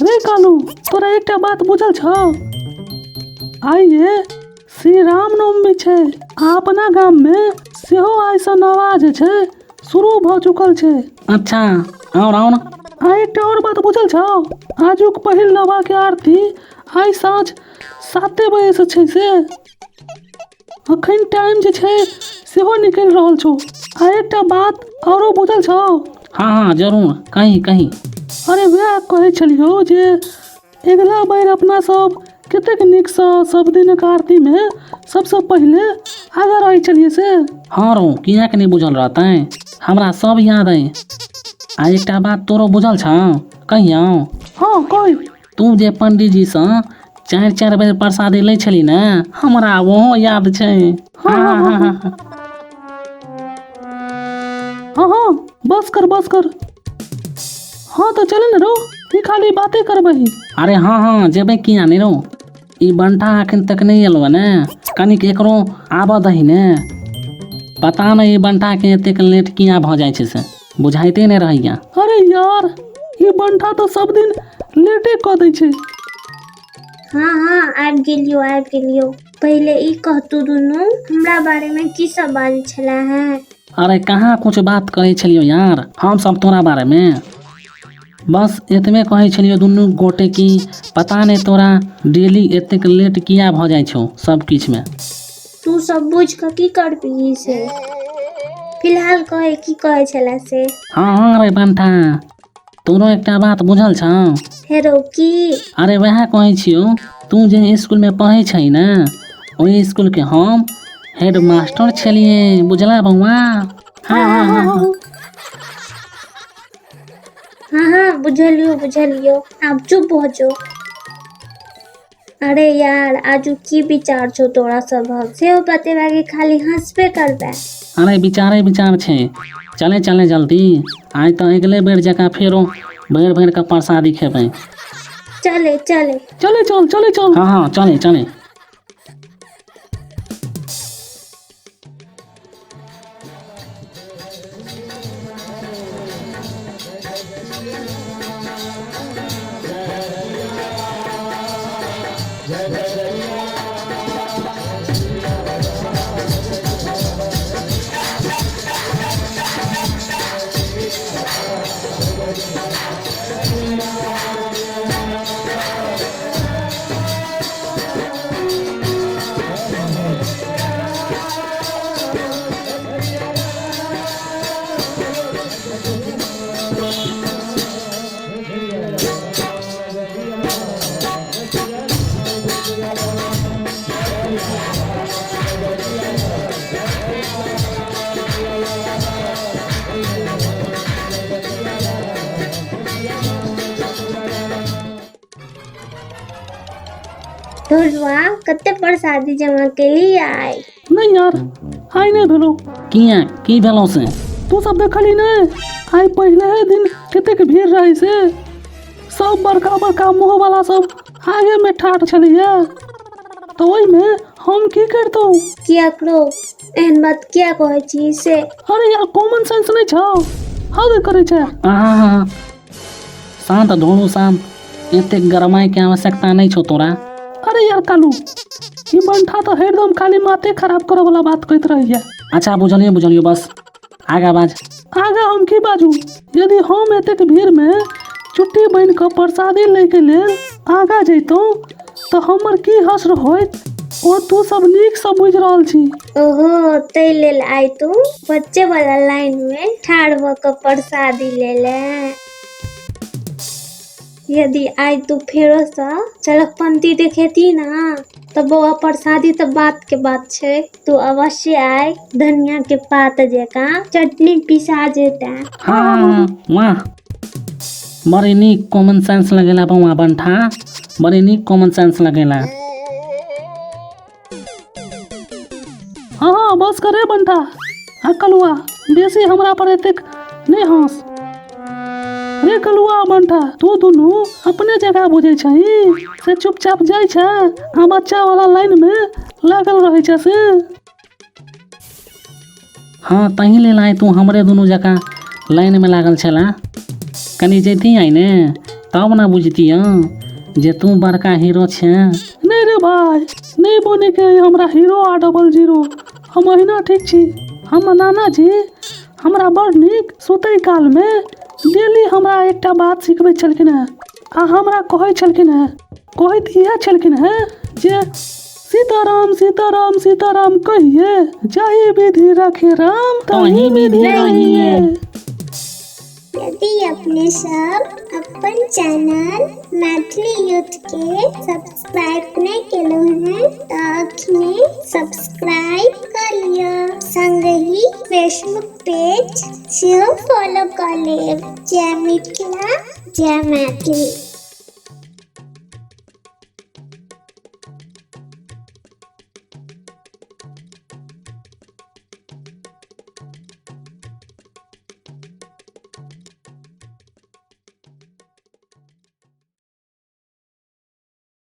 रे कालू, तोरा एकटा बात बुझल छौ? आइए श्री रामनवमी छै आ अपना गाम में सेहो आइ सँ नवाज छै शुरू भ चुकल छै। अच्छा और आ एकटा और बात बुझल छौ? आजुक पहिल नवा के आरती आइ साँझ 7 बजे से छै से अखन टाइम जे छै सेहो निकल रहल छौ। आ एकटा बात औरो बुझल छौ? हाँ जरूर कहीं। अरे वएह कहै छलियौ जे अगिला बेर अपना सब कतेक नीक सँ सब दिनक आरती में सबसे पहले आगा रही चलिए से। हाँ रो किया के नहीं बुझल रहते, हमरा सब याद है। आ एकटा बात तोरो बुझल छौ? कहियो हाँ कोई तू जे पंडित जी से 4 बेर प्रसादी ले छली ना, हमरा वो याद छै। हाँ बस कर। हाँ तो चले न रो, ई खाली बातें करबही। अरे हाँ जेबे किया नहीं रो, ई बंटा अखन तक नहीं एलो ने, कनिक एकरो आबऽ दही ने। पता नहीं ई बंटा के एतेक लेट किया भ जाय छै से बुझाइते नहीं रहैया। अरे यार ई बंटा तो सब दिन लेटे क दै छै। हाँ आबि गेलियो। पहले ई कहतू दुनू हमरा बारे में की सब बाजै छला हैं? अरे कहाँ कुछ बात कहै छलियो यार, हम सब तोरा बारे में बस एतबे कहै छलियो दुनू गोटे की पता नहीं तोरा डेली एतेक लेट किया भ जाय छौ सब किछ में। तू सब बुझ क की करबी से, फिलहाल कहे की कहे छला से। हाँ रे बंटा, तोरो एकटा बात बुझल छौ? हेरो की? अरे वह कहै छियो, तू जे स्कूल में पढ़ै छै ना, ओही स्कूल के हम हेड मास्टर छलिए, बुझला बउआ। हाँ बुझलियो। अब चुप हो जो। अरे यार आजू की विचार छो तोरा सबहक, सेहो बतेबा के खाली हंसबे करबे। अरे विचार छै, चले जल्दी, आज तो अगले बेर जका फेरो भैर का प्रसादी खेबै। चले चल। हाँ चले। ढोलवा कते प्रसादी जमा केली आइ? नहीं यार आइ नहीं भेलो। किया की भेलो से? तू सब देखली ने, आइ पहले दिन कतेक भीड़ रही से, सब बड़का मुँह वाला सब आगे में ठाठ छलिए, तो ओहि में हम की करतौ? किया करो एहन बात किया कहै छी से? अरे यार कॉमन सेंस नहीं छौ, हद करे छै। शांत ढोलू शांत, एते गरमाई के आवश्यकता नहीं छो तोरा। अरे यार कालू, ई बंठा तो एकदम खाली माथे खराब करे वाला बात कहत रहिए। अच्छा बुझलियो बस आगा बाज। आगा हम की बाजू? यदि हम एतेक भीड़ में चुट्टी बन के प्रसादी लेके लेल आगा जैतौ तो हमर की हश्र होइत, ओ तू सब नीक से बुझ रहल छी। ओहो तै लेल आइ तू बच्चे वाला लाइन में ठाड़ भ के प्रसादी ले ले। यदि आई तू फेरो सा चलक पंक्ति देखेती ना, तो बउआ प्रसादी तो बात के बात छै, तू अवश्य आइ धनिया के पात जका चटनी पिसा जेता। हाँ वाह, बड़ी नीक कॉमन सेंस लगेला बउआ बंठा, बड़ी नीक कॉमन सेंस लगेला। हाँ बस करे बंठा, कलुआ बेसी हमरा पर एतेक नहीं हंस। रे कलुआ बंठा, तू दुनू अपने जगह बुझे छही से चुपचाप जाय छै आ बच्चा वाला लाइन में लागल रहे छै से। हाँ तही ले लाई तू हमरे दोनों जगह लाइन में लागल छला, कनी जैती आई ने तब ना बुझतिया जे तू बड़का हीरो छे। नहीं रे भाई, नहीं बने के हमरा हीरो आ 00 हम अहिना ठीक छी। हम नाना जी हमरा बड़ नीक सुतै काल में डेली हमरा एकटा बात सिखबै छलखिन हेँ आ हमरा कहै छलखिन हेँ, कहैत इएह छलखिन हेँ जे सीताराम सीताराम सीताराम कहिए, जाहि विधि रखे राम तही विधि रहिए। यदि अपने सब अपन चैनल मैथिली यूथ के सब्सक्राइब नहीं केलो हैं तो अखने सब्सक्राइब कर लियो, संग ही फेसबुक पेज से फॉलो कर लेब। जय मिथिला जय मैथिली।